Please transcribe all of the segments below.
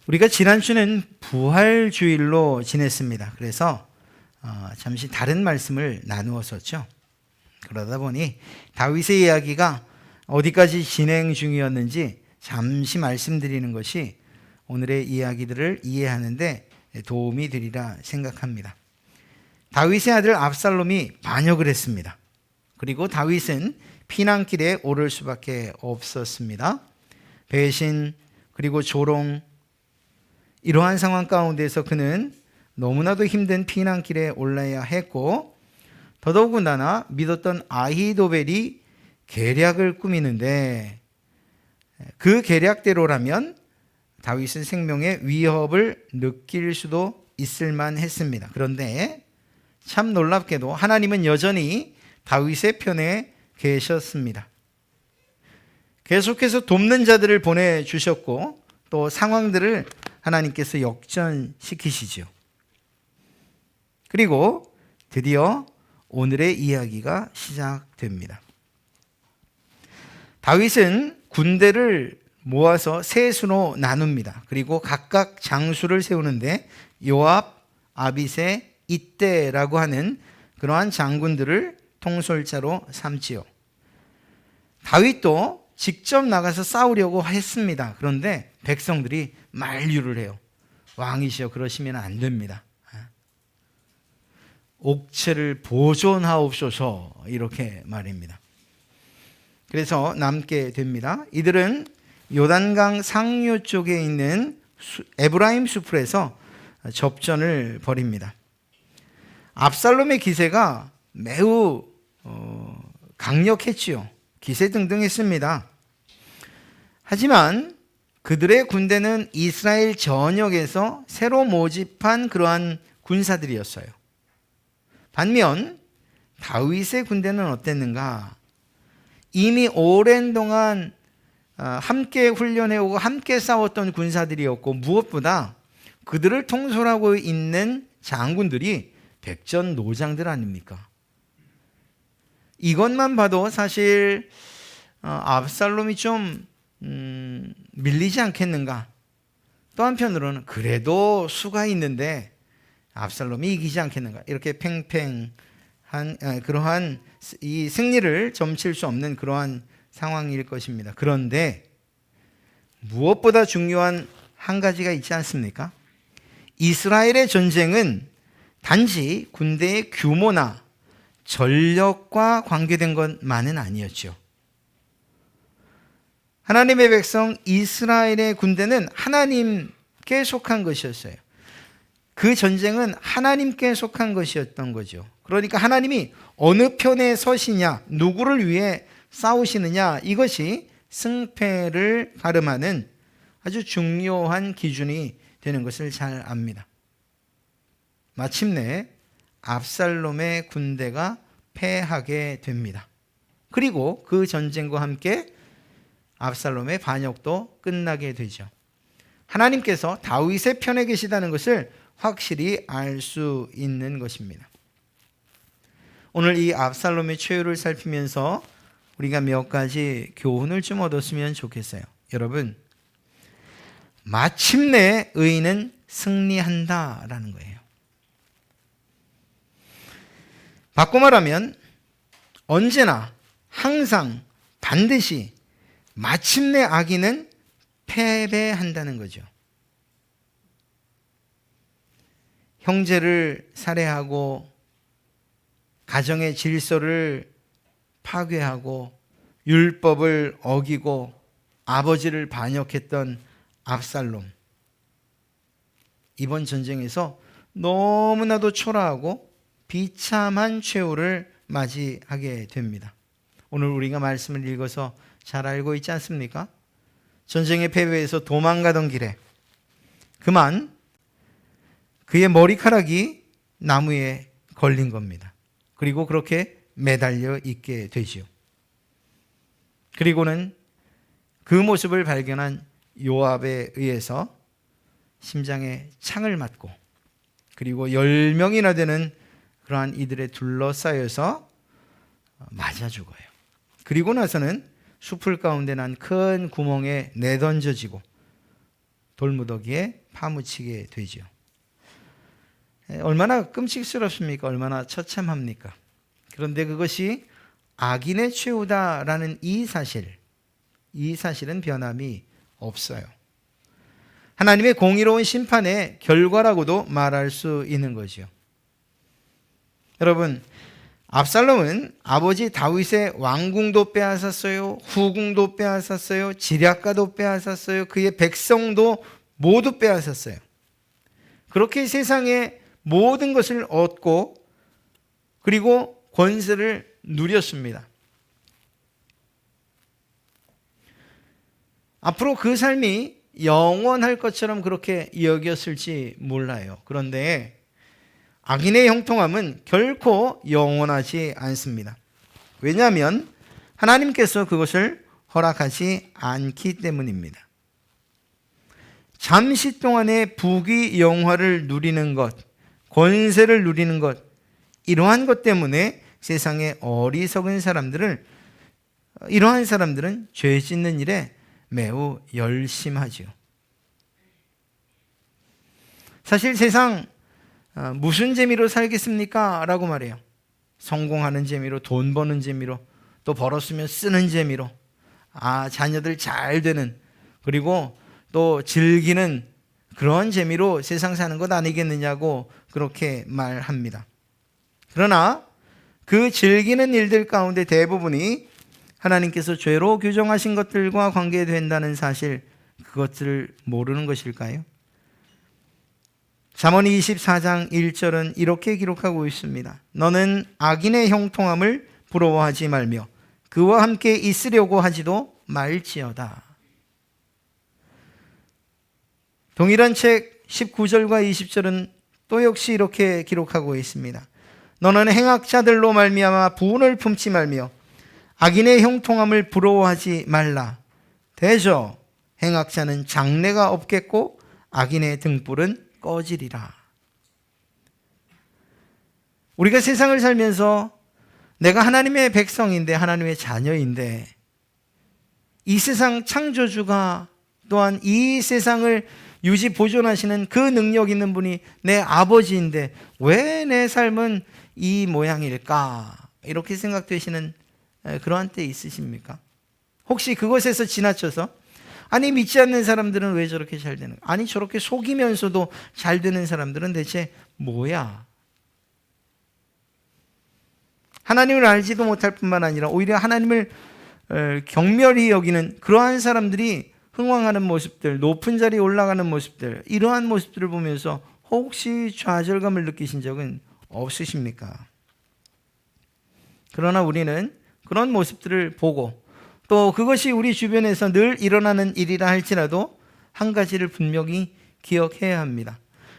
우리가 지난주는 부활주일로 지냈습니다. 그래서 잠시 다른 말씀을 나누었었죠. 그러다 보니 다윗의 이야기가 어디까지 진행 중이었는지 잠시 말씀드리는 것이 오늘의 이야기들을 이해하는데 도움이 되리라 생각합니다. 다윗의 아들 압살롬이 반역을 했습니다. 그리고 다윗은 피난길에 오를 수밖에 없었습니다. 배신 그리고 조롱, 이러한 상황 가운데서 그는 너무나도 힘든 피난길에 올라야 했고, 더더군다나 믿었던 아히도벨이 계략을 꾸미는데 그 계략대로라면 다윗은 생명의 위협을 느낄 수도 있을 만했습니다. 그런데 참 놀랍게도 하나님은 여전히 다윗의 편에 계셨습니다. 계속해서 돕는 자들을 보내주셨고 또 상황들을 하나님께서 역전시키시죠. 그리고 드디어 오늘의 이야기가 시작됩니다. 다윗은 군대를 모아서 세 수로 나눕니다. 그리고 각각 장수를 세우는데 요압, 아비새, 이때라고 하는 그러한 장군들을 통솔자로 삼지요. 다윗도 직접 나가서 싸우려고 했습니다. 그런데 백성들이 만류를 해요. 왕이시여 그러시면 안 됩니다. 옥체를 보존하옵소서 이렇게 말입니다. 그래서 남게 됩니다. 이들은 요단강 상류 쪽에 있는 에브라임 수풀에서 접전을 벌입니다. 압살롬의 기세가 매우 강력했지요. 기세등등했습니다. 하지만 그들의 군대는 이스라엘 전역에서 새로 모집한 그러한 군사들이었어요. 반면 다윗의 군대는 어땠는가? 이미 오랜 동안 함께 훈련해오고 함께 싸웠던 군사들이었고, 무엇보다 그들을 통솔하고 있는 장군들이 백전노장들 아닙니까? 이것만 봐도 사실 압살롬이 좀 밀리지 않겠는가? 또 한편으로는 그래도 수가 있는데 압살롬이 이기지 않겠는가? 이렇게 팽팽한 그러한 이 승리를 점칠 수 없는 그러한 상황일 것입니다. 그런데 무엇보다 중요한 한 가지가 있지 않습니까? 이스라엘의 전쟁은 단지 군대의 규모나 전력과 관계된 것만은 아니었죠. 하나님의 백성 이스라엘의 군대는 하나님께 속한 것이었어요. 그 전쟁은 하나님께 속한 것이었던 거죠. 그러니까 하나님이 어느 편에 서시냐, 누구를 위해 싸우시느냐, 이것이 승패를 가름하는 아주 중요한 기준이 되는 것을 잘 압니다. 마침내 압살롬의 군대가 패하게 됩니다. 그리고 그 전쟁과 함께 압살롬의 반역도 끝나게 되죠. 하나님께서 다윗의 편에 계시다는 것을 확실히 알 수 있는 것입니다. 오늘 이 압살롬의 최후를 살피면서 우리가 몇 가지 교훈을 좀 얻었으면 좋겠어요. 여러분, 마침내 의인은 승리한다라는 거예요. 바꿔 말하면 언제나 항상 반드시 마침내 악인은 패배한다는 거죠. 형제를 살해하고 가정의 질서를 파괴하고 율법을 어기고 아버지를 반역했던 압살롬, 이번 전쟁에서 너무나도 초라하고 비참한 최후를 맞이하게 됩니다. 오늘 우리가 말씀을 읽어서 잘 알고 있지 않습니까? 전쟁의 패배에서 도망가던 길에 그만 그의 머리카락이 나무에 걸린 겁니다. 그리고 그렇게 매달려 있게 되지요. 그리고는 그 모습을 발견한 요압에 의해서 심장에 창을 맞고, 그리고 10명이나 되는 그러한 이들에 둘러싸여서 맞아 죽어요. 그리고 나서는 수풀 가운데 난 큰 구멍에 내던져지고 돌무더기에 파묻히게 되죠. 얼마나 끔찍스럽습니까? 얼마나 처참합니까? 그런데 그것이 악인의 최후다라는 이 사실은 변함이 없어요. 하나님의 공의로운 심판의 결과라고도 말할 수 있는 거죠. 여러분, 압살롬은 아버지 다윗의 왕궁도 빼앗았어요. 후궁도 빼앗았어요. 지략가도 빼앗았어요. 그의 백성도 모두 빼앗았어요. 그렇게 세상의 모든 것을 얻고 그리고 권세를 누렸습니다. 앞으로 그 삶이 영원할 것처럼 그렇게 여겼을지 몰라요. 그런데 악인의 형통함은 결코 영원하지 않습니다. 왜냐하면 하나님께서 그것을 허락하지 않기 때문입니다. 잠시 동안의 부귀 영화를 누리는 것, 권세를 누리는 것, 이러한 것 때문에 세상의 어리석은 이러한 사람들은 죄 짓는 일에 매우 열심하죠. 사실 세상 무슨 재미로 살겠습니까? 라고 말해요. 성공하는 재미로, 돈 버는 재미로, 또 벌었으면 쓰는 재미로, 자녀들 잘 되는, 그리고 또 즐기는 그런 재미로 세상 사는 것 아니겠느냐고 그렇게 말합니다. 그러나 그 즐기는 일들 가운데 대부분이 하나님께서 죄로 규정하신 것들과 관계된다는 사실, 그것들을 모르는 것일까요? 잠언 24장 1절은 이렇게 기록하고 있습니다. 너는 악인의 형통함을 부러워하지 말며 그와 함께 있으려고 하지도 말지어다. 동일한 책 19절과 20절은 또 역시 이렇게 기록하고 있습니다. 너는 행악자들로 말미암아 부운을 품지 말며 악인의 형통함을 부러워하지 말라. 대저 행악자는 장래가 없겠고 악인의 등불은 꺼지리라. 우리가 세상을 살면서 내가 하나님의 백성인데, 하나님의 자녀인데, 이 세상 창조주가 또한 이 세상을 유지 보존하시는 그 능력 있는 분이 내 아버지인데 왜 내 삶은 이 모양일까? 이렇게 생각되시는 그러한 때 있으십니까? 혹시 그것에서 지나쳐서 아니 믿지 않는 사람들은 왜 저렇게 잘 되는 거야? 아니 저렇게 속이면서도 잘 되는 사람들은 대체 뭐야? 하나님을 알지도 못할 뿐만 아니라 오히려 하나님을 경멸히 여기는 그러한 사람들이 흥왕하는 모습들, 높은 자리에 올라가는 모습들, 이러한 모습들을 보면서 혹시 좌절감을 느끼신 적은 없으십니까? 그러나 우리는 그런 모습들을 보고 또 그것이 우리 주변에서 늘 일어나는 일이라 할지라도 한 가지를 분명히 기억해야 합니다.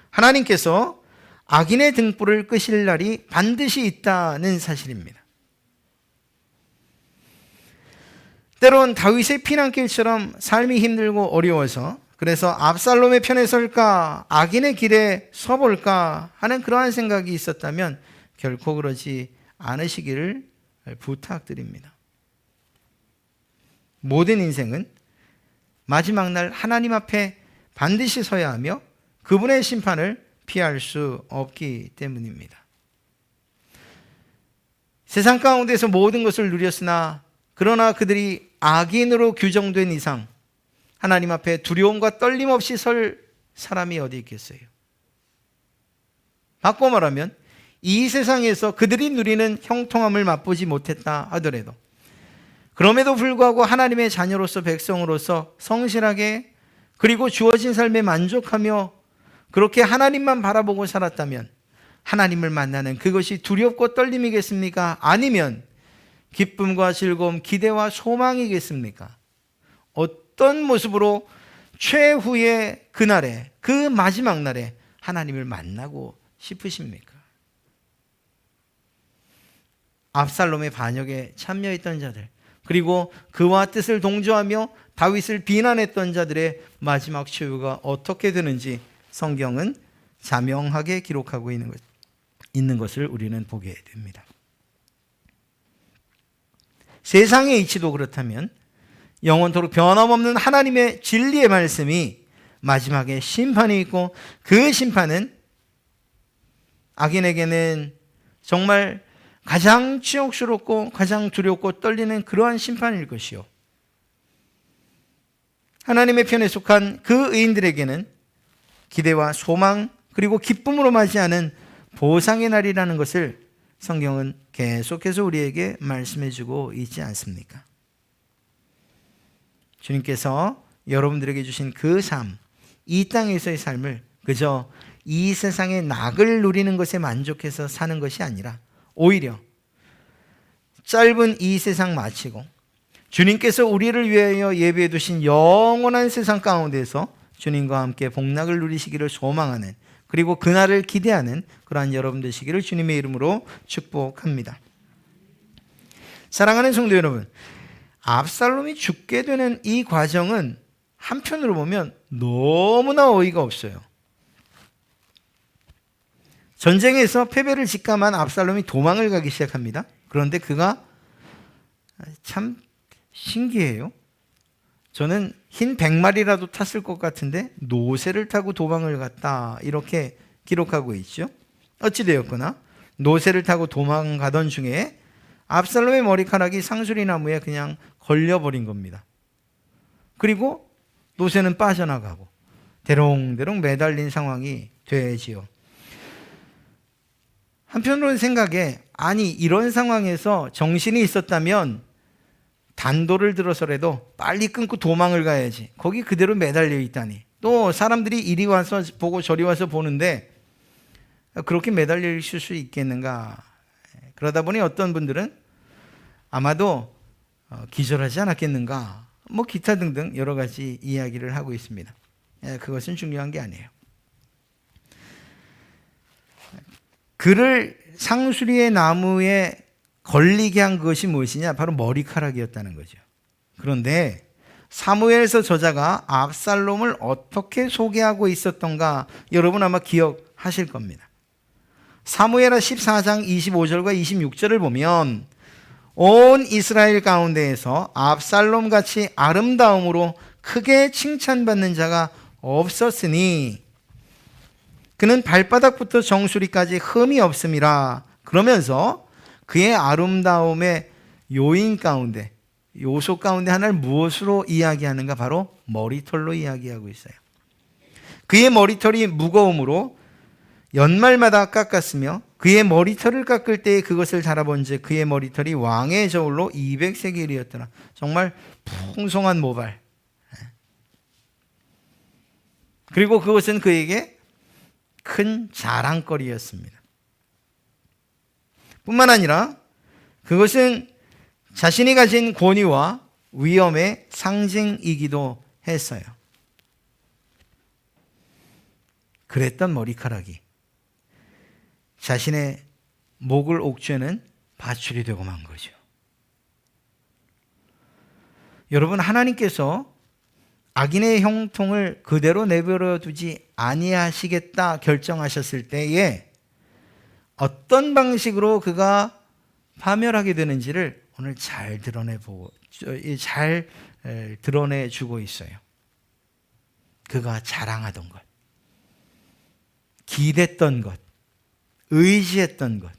하나님께서 악인의 등불을 끄실 날이 반드시 있다는 사실입니다. 때론 다윗의 피난길처럼 삶이 힘들고 어려워서 그래서 압살롬의 편에 설까 악인의 길에 서볼까 하는 그러한 생각이 있었다면 결코 그러지 않으시기를 부탁드립니다. 모든 인생은 마지막 날 하나님 앞에 반드시 서야 하며 그분의 심판을 피할 수 없기 때문입니다. 세상 가운데서 모든 것을 누렸으나 그러나 그들이 악인으로 규정된 이상 하나님 앞에 두려움과 떨림 없이 설 사람이 어디 있겠어요? 바꿔 말하면 이 세상에서 그들이 누리는 형통함을 맛보지 못했다 하더라도 그럼에도 불구하고 하나님의 자녀로서 백성으로서 성실하게 그리고 주어진 삶에 만족하며 그렇게 하나님만 바라보고 살았다면 하나님을 만나는 그것이 두렵고 떨림이겠습니까? 아니면 기쁨과 즐거움, 기대와 소망이겠습니까? 어떤 모습으로 최후의 그날에, 그 마지막 날에 하나님을 만나고 싶으십니까? 압살롬의 반역에 참여했던 자들, 그리고 그와 뜻을 동조하며 다윗을 비난했던 자들의 마지막 최후가 어떻게 되는지 성경은 자명하게 기록하고 있는 것을 우리는 보게 됩니다. 세상의 이치도 그렇다면 영원토록 변함없는 하나님의 진리의 말씀이 마지막에 심판이 있고 그 심판은 악인에게는 정말 가장 치욕스럽고 가장 두렵고 떨리는 그러한 심판일 것이요. 하나님의 편에 속한 그 의인들에게는 기대와 소망 그리고 기쁨으로 맞이하는 보상의 날이라는 것을 성경은 계속해서 우리에게 말씀해주고 있지 않습니까? 주님께서 여러분들에게 주신 그 삶, 이 땅에서의 삶을 그저 이 세상의 낙을 누리는 것에 만족해서 사는 것이 아니라 오히려 짧은 이 세상 마치고 주님께서 우리를 위하여 예비해 두신 영원한 세상 가운데서 주님과 함께 복락을 누리시기를 소망하는, 그리고 그날을 기대하는 그러한 여러분 되시기를 주님의 이름으로 축복합니다. 사랑하는 성도 여러분, 압살롬이 죽게 되는 이 과정은 한편으로 보면 너무나 어이가 없어요. 전쟁에서 패배를 직감한 압살롬이 도망을 가기 시작합니다. 그런데 그가 참 신기해요. 저는 흰 백마리라도 탔을 것 같은데 노새를 타고 도망을 갔다, 이렇게 기록하고 있죠. 어찌되었거나 노새를 타고 도망가던 중에 압살롬의 머리카락이 상수리나무에 그냥 걸려버린 겁니다. 그리고 노새는 빠져나가고 대롱대롱 매달린 상황이 되지요. 한편으로는 생각에, 아니 이런 상황에서 정신이 있었다면 단도를 들어서라도 빨리 끊고 도망을 가야지, 거기 그대로 매달려 있다니, 또 사람들이 이리 와서 보고 저리 와서 보는데 그렇게 매달려 있을 수 있겠는가. 그러다 보니 어떤 분들은 아마도 기절하지 않았겠는가, 뭐 기타 등등 여러 가지 이야기를 하고 있습니다. 그것은 중요한 게 아니에요. 그를 상수리의 나무에 걸리게 한 것이 무엇이냐? 바로 머리카락이었다는 거죠. 그런데 사무엘서 저자가 압살롬을 어떻게 소개하고 있었던가 여러분 아마 기억하실 겁니다. 사무엘하 14장 25절과 26절을 보면 온 이스라엘 가운데에서 압살롬 같이 아름다움으로 크게 칭찬받는 자가 없었으니 그는 발바닥부터 정수리까지 흠이 없음이라. 그러면서 그의 아름다움의 요인 가운데, 요소 가운데 하나를 무엇으로 이야기하는가? 바로 머리털로 이야기하고 있어요. 그의 머리털이 무거움으로 연말마다 깎았으며 그의 머리털을 깎을 때에 그것을 달아본 즉 그의 머리털이 왕의 저울로 200세겔이었더라. 정말 풍성한 모발. 그리고 그것은 그에게 큰 자랑거리였습니다. 뿐만 아니라 그것은 자신이 가진 권위와 위엄의 상징이기도 했어요. 그랬던 머리카락이 자신의 목을 옥죄는 밧줄이 되고 만 거죠. 여러분, 하나님께서 악인의 형통을 그대로 내버려 두지 아니하시겠다 결정하셨을 때에 어떤 방식으로 그가 파멸하게 되는지를 오늘 잘 드러내주고 있어요. 그가 자랑하던 것, 기댔던 것, 의지했던 것,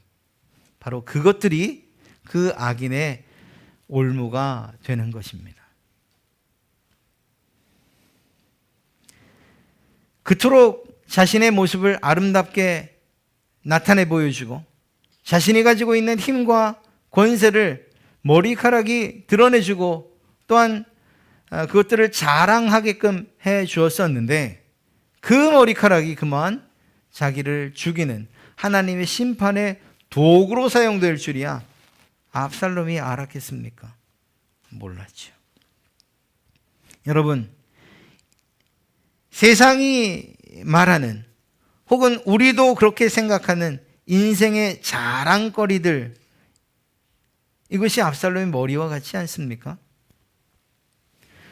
바로 그것들이 그 악인의 올무가 되는 것입니다. 그토록 자신의 모습을 아름답게 나타내 보여주고 자신이 가지고 있는 힘과 권세를 머리카락이 드러내주고 또한 그것들을 자랑하게끔 해 주었었는데 그 머리카락이 그만 자기를 죽이는 하나님의 심판의 도구로 사용될 줄이야 압살롬이 알았겠습니까? 몰랐죠. 여러분, 세상이 말하는 혹은 우리도 그렇게 생각하는 인생의 자랑거리들, 이것이 압살롬의 머리와 같지 않습니까?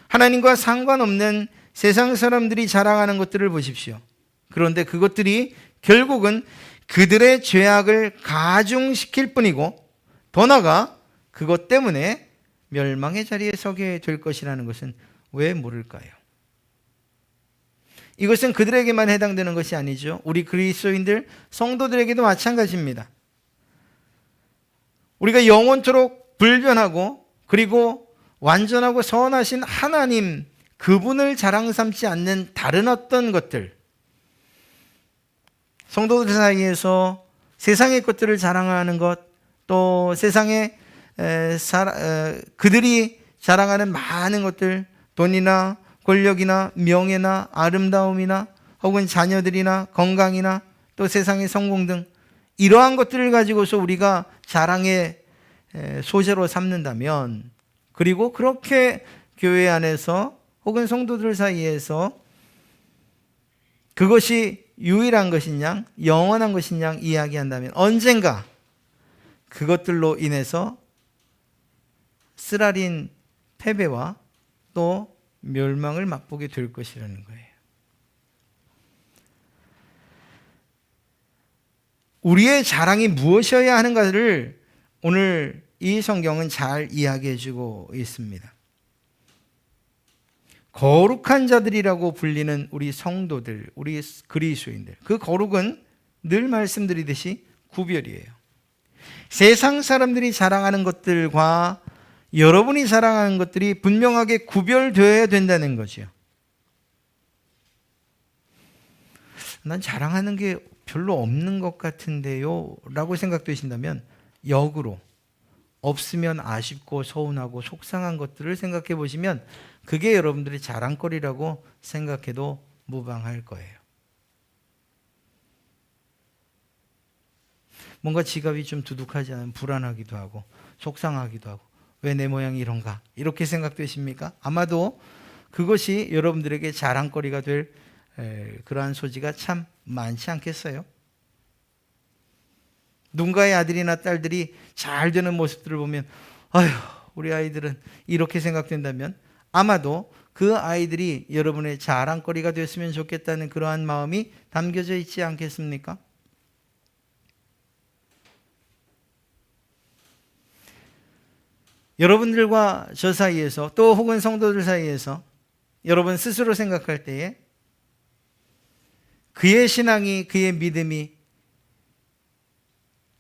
하나님과 상관없는 세상 사람들이 자랑하는 것들을 보십시오. 그런데 그것들이 결국은 그들의 죄악을 가중시킬 뿐이고 더 나아가 그것 때문에 멸망의 자리에 서게 될 것이라는 것은 왜 모를까요? 이것은 그들에게만 해당되는 것이 아니죠. 우리 그리스도인들 성도들에게도 마찬가지입니다. 우리가 영원토록 불변하고 그리고 완전하고 선하신 하나님, 그분을 자랑 삼지 않는 다른 어떤 것들, 성도들 사이에서 세상의 것들을 자랑하는 것, 또 세상에 그들이 자랑하는 많은 것들, 돈이나 권력이나 명예나 아름다움이나 혹은 자녀들이나 건강이나 또 세상의 성공 등 이러한 것들을 가지고서 우리가 자랑의 소재로 삼는다면, 그리고 그렇게 교회 안에서 혹은 성도들 사이에서 그것이 유일한 것이냐 영원한 것이냐 이야기한다면 언젠가 그것들로 인해서 쓰라린 패배와 또 멸망을 맛보게 될 것이라는 거예요. 우리의 자랑이 무엇이어야 하는가를 오늘 이 성경은 잘 이야기해 주고 있습니다. 거룩한 자들이라고 불리는 우리 성도들, 우리 그리스도인들, 그 거룩은 늘 말씀드리듯이 구별이에요. 세상 사람들이 자랑하는 것들과 여러분이 자랑하는 것들이 분명하게 구별되어야 된다는 거죠. 난 자랑하는 게 별로 없는 것 같은데요 라고 생각되신다면 역으로 없으면 아쉽고 서운하고 속상한 것들을 생각해 보시면 그게 여러분들의 자랑거리라고 생각해도 무방할 거예요. 뭔가 지갑이 좀 두둑하지 않으면 불안하기도 하고 속상하기도 하고 왜 내 모양이 이런가 이렇게 생각되십니까? 아마도 그것이 여러분들에게 자랑거리가 될 그러한 소지가 참 많지 않겠어요? 누군가의 아들이나 딸들이 잘 되는 모습들을 보면 아휴 우리 아이들은 이렇게 생각된다면 아마도 그 아이들이 여러분의 자랑거리가 됐으면 좋겠다는 그러한 마음이 담겨져 있지 않겠습니까? 여러분들과 저 사이에서 또 혹은 성도들 사이에서 여러분 스스로 생각할 때에 그의 신앙이 그의 믿음이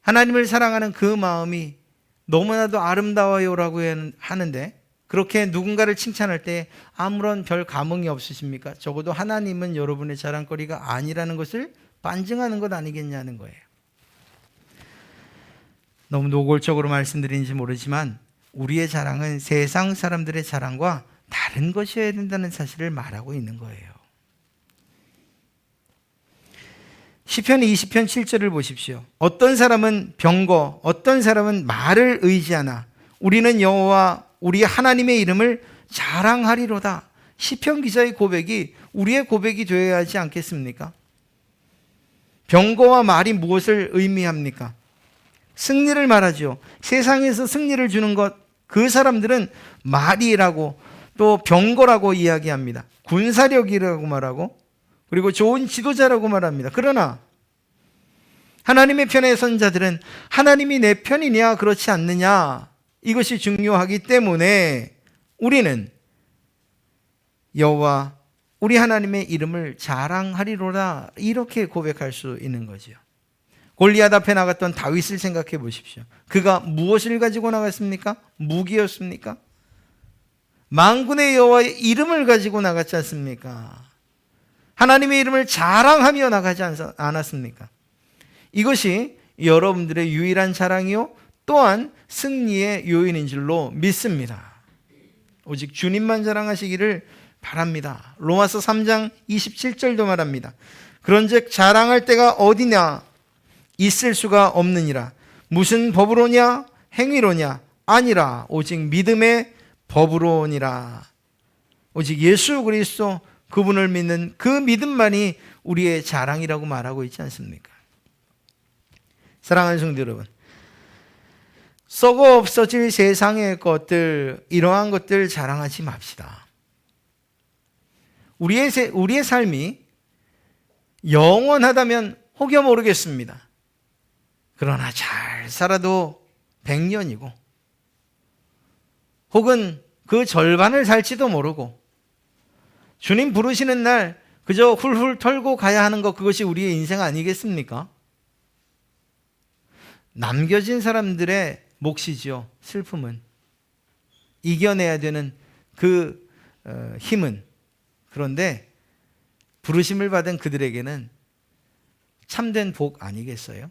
하나님을 사랑하는 그 마음이 너무나도 아름다워요라고 하는데 그렇게 누군가를 칭찬할 때 아무런 별 감흥이 없으십니까? 적어도 하나님은 여러분의 자랑거리가 아니라는 것을 반증하는 것 아니겠냐는 거예요. 너무 노골적으로 말씀드리는지 모르지만 우리의 자랑은 세상 사람들의 자랑과 다른 것이어야 된다는 사실을 말하고 있는 거예요. 시편 20편 7절을 보십시오. 어떤 사람은 병거, 어떤 사람은 말을 의지하나 우리는 여호와 우리 하나님의 이름을 자랑하리로다. 시편 기자의 고백이 우리의 고백이 되어야 하지 않겠습니까? 병거와 말이 무엇을 의미합니까? 승리를 말하죠. 세상에서 승리를 주는 것, 그 사람들은 말이라고 또 병거라고 이야기합니다. 군사력이라고 말하고 그리고 좋은 지도자라고 말합니다. 그러나 하나님의 편에 선 자들은 하나님이 내 편이냐 그렇지 않느냐 이것이 중요하기 때문에 우리는 여호와 우리 하나님의 이름을 자랑하리로라 이렇게 고백할 수 있는 거죠. 골리앗 앞에 나갔던 다윗을 생각해 보십시오. 그가 무엇을 가지고 나갔습니까? 무기였습니까? 만군의 여호와의 이름을 가지고 나갔지 않습니까? 하나님의 이름을 자랑하며 나가지 않았습니까? 이것이 여러분들의 유일한 자랑이요 또한 승리의 요인인 줄로 믿습니다. 오직 주님만 자랑하시기를 바랍니다. 로마서 3장 27절도 말합니다. 그런즉 자랑할 때가 어디냐? 있을 수가 없느니라. 무슨 법으로냐? 행위로냐? 아니라 오직 믿음의 법으로니라. 오직 예수 그리스도 그분을 믿는 그 믿음만이 우리의 자랑이라고 말하고 있지 않습니까? 사랑하는 성도 여러분, 썩어 없어질 세상의 것들, 이러한 것들 자랑하지 맙시다. 우리의 삶이 영원하다면 혹여 모르겠습니다. 그러나 잘 살아도 100년이고 혹은 그 절반을 살지도 모르고 주님 부르시는 날 그저 훌훌 털고 가야 하는 것, 그것이 우리의 인생 아니겠습니까? 남겨진 사람들의 몫이지요. 슬픔은. 이겨내야 되는 그 힘은. 그런데 부르심을 받은 그들에게는 참된 복 아니겠어요?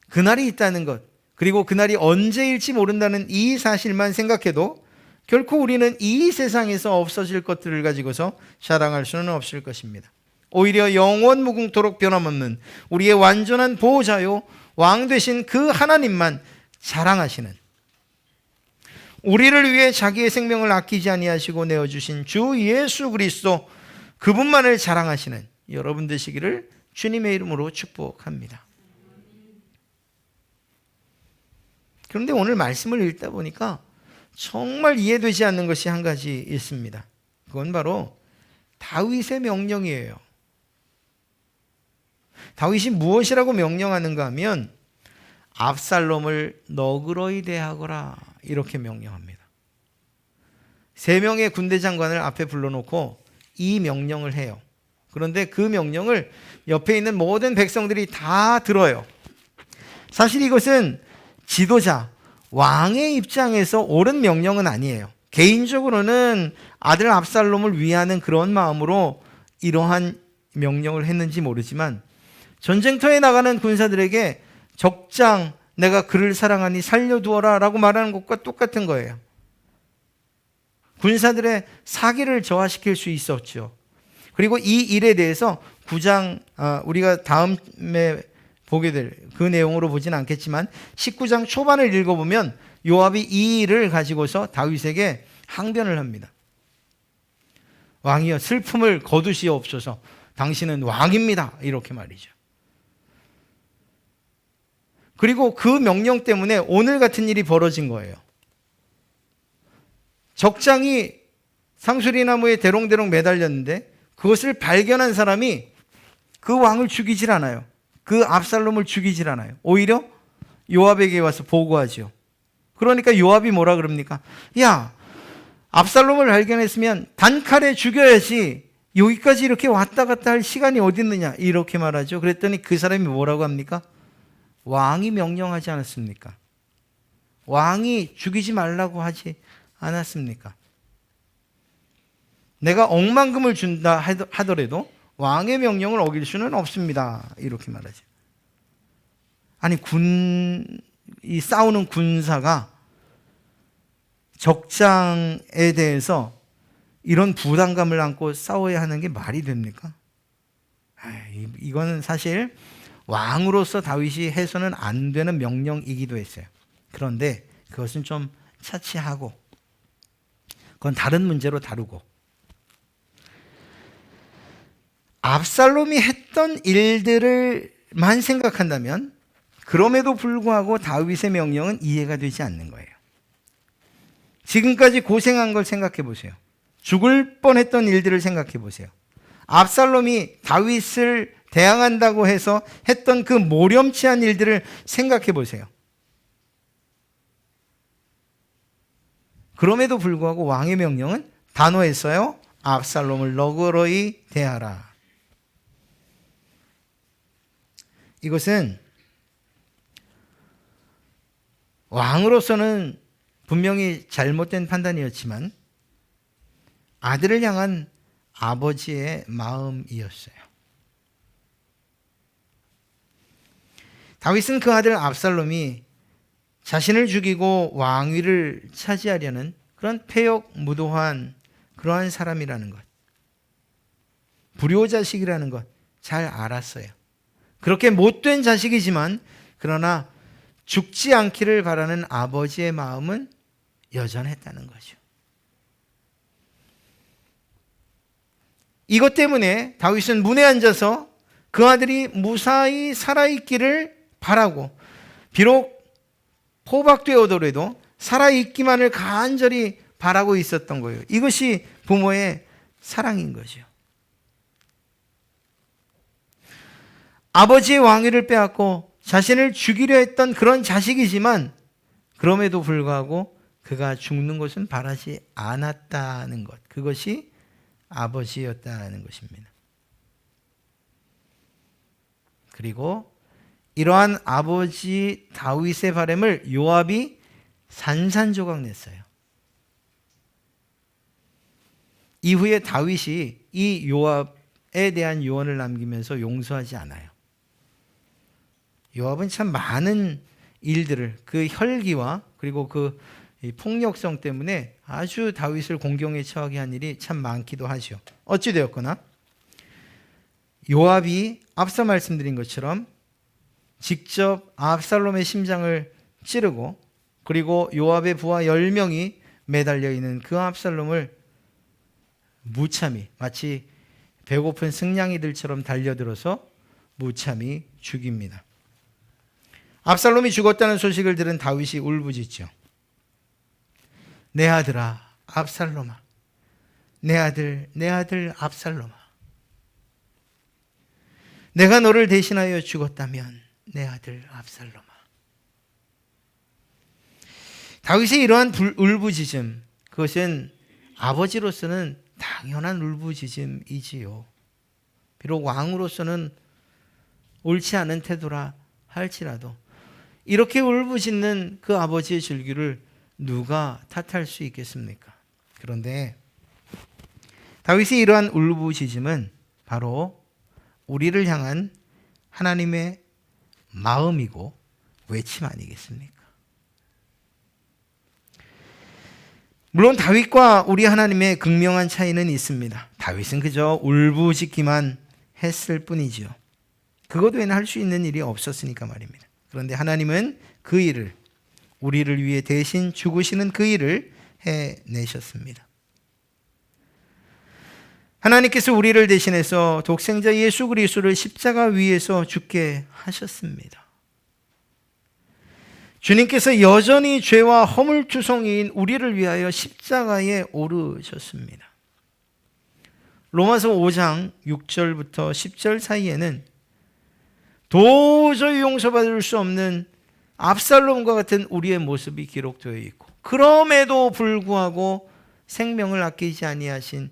그날이 있다는 것, 그리고 그날이 언제일지 모른다는 이 사실만 생각해도 결코 우리는 이 세상에서 없어질 것들을 가지고서 자랑할 수는 없을 것입니다. 오히려 영원 무궁토록 변함없는 우리의 완전한 보호자요 왕 되신 그 하나님만 자랑하시는, 우리를 위해 자기의 생명을 아끼지 아니하시고 내어주신 주 예수 그리스도, 그분만을 자랑하시는 여러분 되시기를 주님의 이름으로 축복합니다. 그런데 오늘 말씀을 읽다 보니까 정말 이해되지 않는 것이 한 가지 있습니다. 그건 바로 다윗의 명령이에요. 다윗이 무엇이라고 명령하는가 하면 압살롬을 너그러이 대하거라, 이렇게 명령합니다. 3명의 군대 장관을 앞에 불러놓고 이 명령을 해요. 그런데 그 명령을 옆에 있는 모든 백성들이 다 들어요. 사실 이것은 지도자, 왕의 입장에서 옳은 명령은 아니에요. 개인적으로는 아들 압살롬을 위하는 그런 마음으로 이러한 명령을 했는지 모르지만 전쟁터에 나가는 군사들에게 적장, 내가 그를 사랑하니 살려두어라 라고 말하는 것과 똑같은 거예요. 군사들의 사기를 저하시킬 수 있었죠. 그리고 이 일에 대해서 9장, 우리가 다음에 보게 될 그 내용으로 보진 않겠지만 19장 초반을 읽어보면 요압이 이 일을 가지고서 다윗에게 항변을 합니다. 왕이여, 슬픔을 거두시옵소서. 당신은 왕입니다. 이렇게 말이죠. 그리고 그 명령 때문에 오늘 같은 일이 벌어진 거예요. 적장이 상수리나무에 대롱대롱 매달렸는데 그것을 발견한 사람이 그 왕을 죽이질 않아요. 그 압살롬을 죽이질 않아요. 오히려 요압에게 와서 보고하죠. 그러니까 요압이 뭐라 그럽니까? 야, 압살롬을 발견했으면 단칼에 죽여야지 여기까지 이렇게 왔다 갔다 할 시간이 어디 있느냐, 이렇게 말하죠. 그랬더니 그 사람이 뭐라고 합니까? 왕이 명령하지 않았습니까? 왕이 죽이지 말라고 하지 않았습니까? 내가 억만금을 준다 하더라도 왕의 명령을 어길 수는 없습니다. 이렇게 말하죠. 아니, 이 싸우는 군사가 적장에 대해서 이런 부담감을 안고 싸워야 하는 게 말이 됩니까? 이거는 사실 왕으로서 다윗이 해서는 안 되는 명령이기도 했어요. 그런데 그것은 좀 차치하고 그건 다른 문제로 다루고, 압살롬이 했던 일들을만 생각한다면 그럼에도 불구하고 다윗의 명령은 이해가 되지 않는 거예요. 지금까지 고생한 걸 생각해 보세요. 죽을 뻔했던 일들을 생각해 보세요. 압살롬이 다윗을 대항한다고 해서 했던 그 모렴치한 일들을 생각해 보세요. 그럼에도 불구하고 왕의 명령은 단호했어요. 압살롬을 너그러이 대하라. 이것은 왕으로서는 분명히 잘못된 판단이었지만 아들을 향한 아버지의 마음이었어요. 다윗은 그 아들 압살롬이 자신을 죽이고 왕위를 차지하려는 그런 패역무도한 그러한 사람이라는 것, 불효자식이라는 것 잘 알았어요. 그렇게 못된 자식이지만 그러나 죽지 않기를 바라는 아버지의 마음은 여전했다는 거죠. 이것 때문에 다윗은 문에 앉아서 그 아들이 무사히 살아있기를 바라고, 비록 포박되어더라도 살아있기만을 간절히 바라고 있었던 거예요. 이것이 부모의 사랑인 거죠. 아버지의 왕위를 빼앗고 자신을 죽이려 했던 그런 자식이지만 그럼에도 불구하고 그가 죽는 것은 바라지 않았다는 것, 그것이 아버지였다는 것입니다. 그리고 이러한 아버지 다윗의 바람을 요압이 산산조각 냈어요. 이후에 다윗이 이 요압에 대한 유언을 남기면서 용서하지 않아요. 요압은 참 많은 일들을, 그 혈기와 그리고 그 폭력성 때문에 아주 다윗을 공경에 처하게 한 일이 참 많기도 하죠. 어찌되었거나 요압이 앞서 말씀드린 것처럼 직접 압살롬의 심장을 찌르고, 그리고 요압의 부하 10명이 매달려 있는 그 압살롬을 무참히, 마치 배고픈 승냥이들처럼 달려들어서 무참히 죽입니다. 압살롬이 죽었다는 소식을 들은 다윗이 울부짖죠. 내 아들아 압살롬아, 내 아들 압살롬아, 내가 너를 대신하여 죽었다면 내 아들 압살롬아. 다윗의 이러한 울부짖음, 그것은 아버지로서는 당연한 울부짖음이지요. 비록 왕으로서는 옳지 않은 태도라 할지라도 이렇게 울부짖는 그 아버지의 질기를 누가 탓할 수 있겠습니까? 그런데 다윗의 이러한 울부짖음은 바로 우리를 향한 하나님의 마음이고 외침 아니겠습니까? 물론 다윗과 우리 하나님의 극명한 차이는 있습니다. 다윗은 그저 울부짖기만 했을 뿐이지요. 그것 외에는 할 수 있는 일이 없었으니까 말입니다. 그런데 하나님은 그 일을, 우리를 위해 대신 죽으시는 그 일을 해내셨습니다. 하나님께서 우리를 대신해서 독생자 예수 그리스도를 십자가 위에서 죽게 하셨습니다. 주님께서 여전히 죄와 허물투성이인 우리를 위하여 십자가에 오르셨습니다. 로마서 5장 6절부터 10절 사이에는 도저히 용서받을 수 없는 압살롬과 같은 우리의 모습이 기록되어 있고, 그럼에도 불구하고 생명을 아끼지 아니하신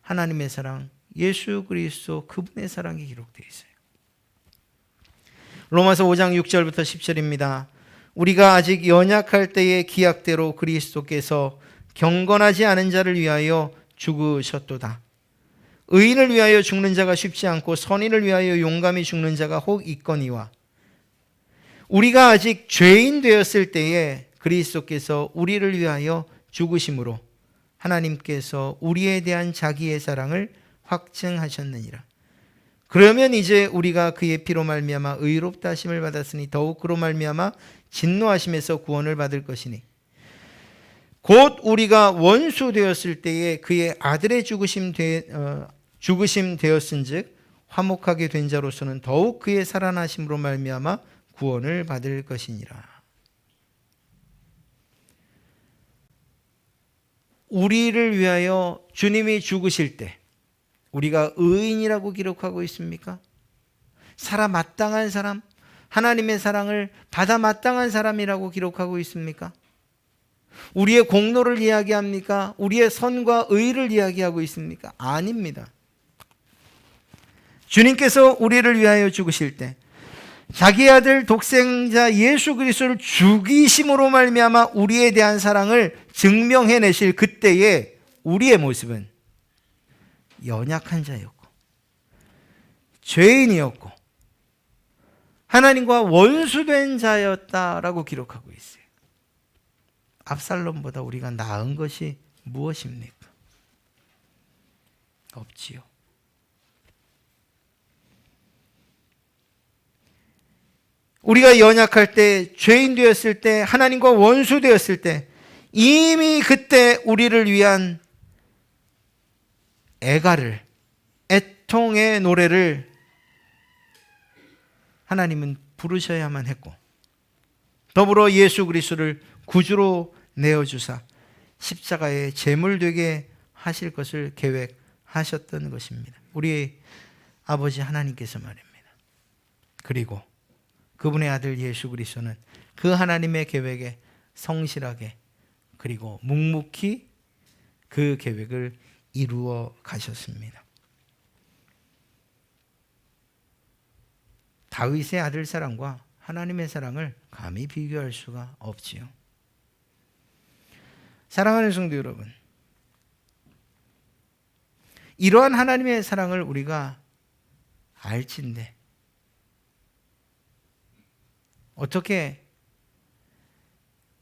하나님의 사랑, 예수 그리스도 그분의 사랑이 기록되어 있어요. 로마서 5장 6절부터 10절입니다. 우리가 아직 연약할 때의 기약대로 그리스도께서 경건하지 않은 자를 위하여 죽으셨도다. 의인을 위하여 죽는 자가 쉽지 않고 선인을 위하여 용감히 죽는 자가 혹 있거니와, 우리가 아직 죄인 되었을 때에 그리스도께서 우리를 위하여 죽으심으로 하나님께서 우리에 대한 자기의 사랑을 확증하셨느니라. 그러면 이제 우리가 그의 피로 말미암아 의롭다 하심을 받았으니 더욱 그로 말미암아 진노하심에서 구원을 받을 것이니, 곧 우리가 원수 되었을 때에 그의 아들의 죽으심 되었은즉 화목하게 된 자로서는 더욱 그의 살아나심으로 말미암아 구원을 받을 것이니라. 우리를 위하여 주님이 죽으실 때 우리가 의인이라고 기록하고 있습니까? 살아 마땅한 사람, 하나님의 사랑을 받아 마땅한 사람이라고 기록하고 있습니까? 우리의 공로를 이야기합니까? 우리의 선과 의를 이야기하고 있습니까? 아닙니다. 주님께서 우리를 위하여 죽으실 때 자기 아들 독생자 예수 그리스도를 죽이심으로 말미암아 우리에 대한 사랑을 증명해내실 그때의 우리의 모습은 연약한 자였고 죄인이었고 하나님과 원수된 자였다라고 기록하고 있어요. 압살롬보다 우리가 나은 것이 무엇입니까? 없지요. 우리가 연약할 때, 죄인 되었을 때, 하나님과 원수 되었을 때 이미 그때 우리를 위한 애가를, 애통의 노래를 하나님은 부르셔야만 했고, 더불어 예수 그리스도를 구주로 내어주사 십자가에 제물 되게 하실 것을 계획하셨던 것입니다. 우리 아버지 하나님께서 말입니다. 그리고 그분의 아들 예수 그리스도는 그 하나님의 계획에 성실하게 그리고 묵묵히 그 계획을 이루어 가셨습니다. 다윗의 아들 사랑과 하나님의 사랑을 감히 비교할 수가 없지요. 사랑하는 성도 여러분, 이러한 하나님의 사랑을 우리가 알진데 어떻게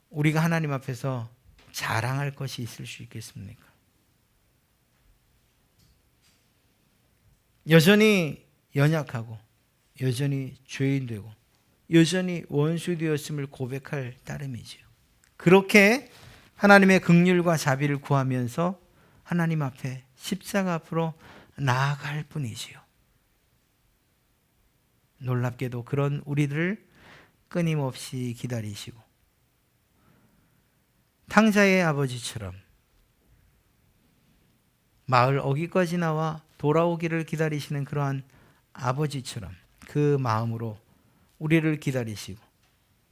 우리가 하나님 앞에서 자랑할 것이 있을 수 있겠습니까? 여전히 연약하고 여전히 죄인 되고 여전히 원수 되었음을 고백할 따름이지요. 그렇게 하나님의 긍휼과 자비를 구하면서 하나님 앞에 십자가 앞으로 나아갈 뿐이지요. 놀랍게도 그런 우리들을 끊임없이 기다리시고 탕자의 아버지처럼 마을 어귀까지 나와 돌아오기를 기다리시는 그러한 아버지처럼 그 마음으로 우리를 기다리시고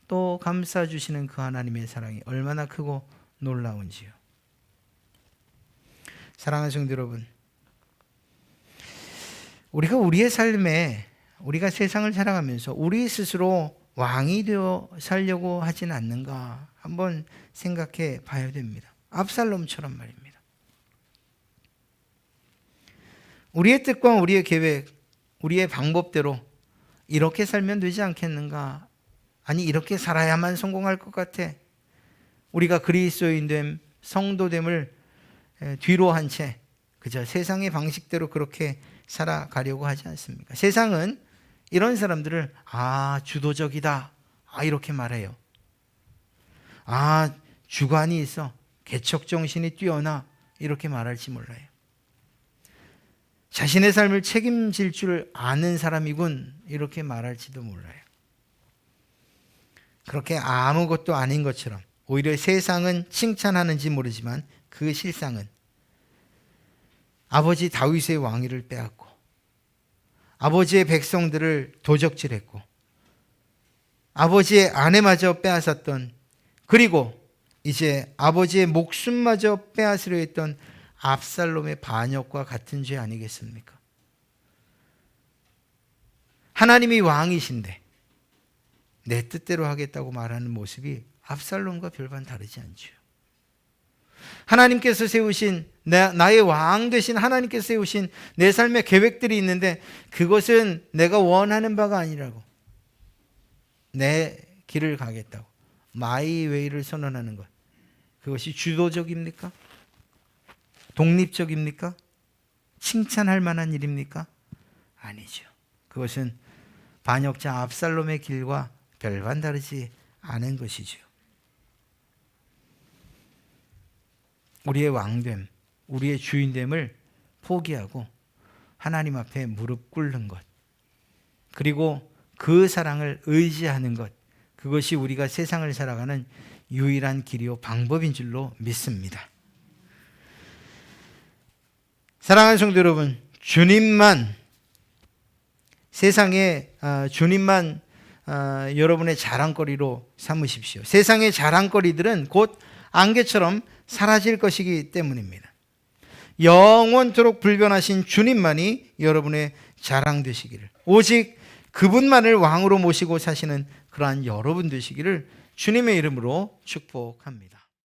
또 감싸주시는 그 하나님의 사랑이 얼마나 크고 놀라운지요. 사랑하는 성도 여러분, 우리가 우리의 삶에 우리가 세상을 살아가면서 우리 스스로 왕이 되어 살려고 하진 않는가 한번 생각해 봐야 됩니다. 압살롬처럼 말입니다. 우리의 뜻과 우리의 계획, 우리의 방법대로 이렇게 살면 되지 않겠는가? 아니 이렇게 살아야만 성공할 것 같아. 우리가 그리스도인됨, 성도됨을 뒤로 한 채 그저 세상의 방식대로 그렇게 살아가려고 하지 않습니까? 세상은 이런 사람들을 주도적이다 이렇게 말해요. 주관이 있어, 개척정신이 뛰어나 이렇게 말할지 몰라요. 자신의 삶을 책임질 줄 아는 사람이군 이렇게 말할지도 몰라요. 그렇게 아무것도 아닌 것처럼 오히려 세상은 칭찬하는지 모르지만 그 실상은 아버지 다윗의 왕위를 빼앗고 아버지의 백성들을 도적질했고 아버지의 아내마저 빼앗았던, 그리고 이제 아버지의 목숨마저 빼앗으려 했던 압살롬의 반역과 같은 죄 아니겠습니까? 하나님이 왕이신데 내 뜻대로 하겠다고 말하는 모습이 압살롬과 별반 다르지 않죠. 하나님께서 세우신 나의 왕 되신 하나님께서 세우신 내 삶의 계획들이 있는데 그것은 내가 원하는 바가 아니라고 내 길을 가겠다고 마이 웨이를 선언하는 것, 그것이 주도적입니까? 독립적입니까? 칭찬할 만한 일입니까? 아니죠. 그것은 반역자 압살롬의 길과 별반 다르지 않은 것이죠. 우리의 왕됨, 우리의 주인됨을 포기하고 하나님 앞에 무릎 꿇는 것, 그리고 그 사랑을 의지하는 것, 그것이 우리가 세상을 살아가는 유일한 길이요 방법인 줄로 믿습니다. 사랑하는 성도 여러분, 주님만 세상에 주님만 여러분의 자랑거리로 삼으십시오. 세상의 자랑거리들은 곧 안개처럼 사라질 것이기 때문입니다. 영원토록 불변하신 주님만이 여러분의 자랑 되시기를, 오직 그분만을 왕으로 모시고 사시는 그러한 여러분 되시기를 주님의 이름으로 축복합니다.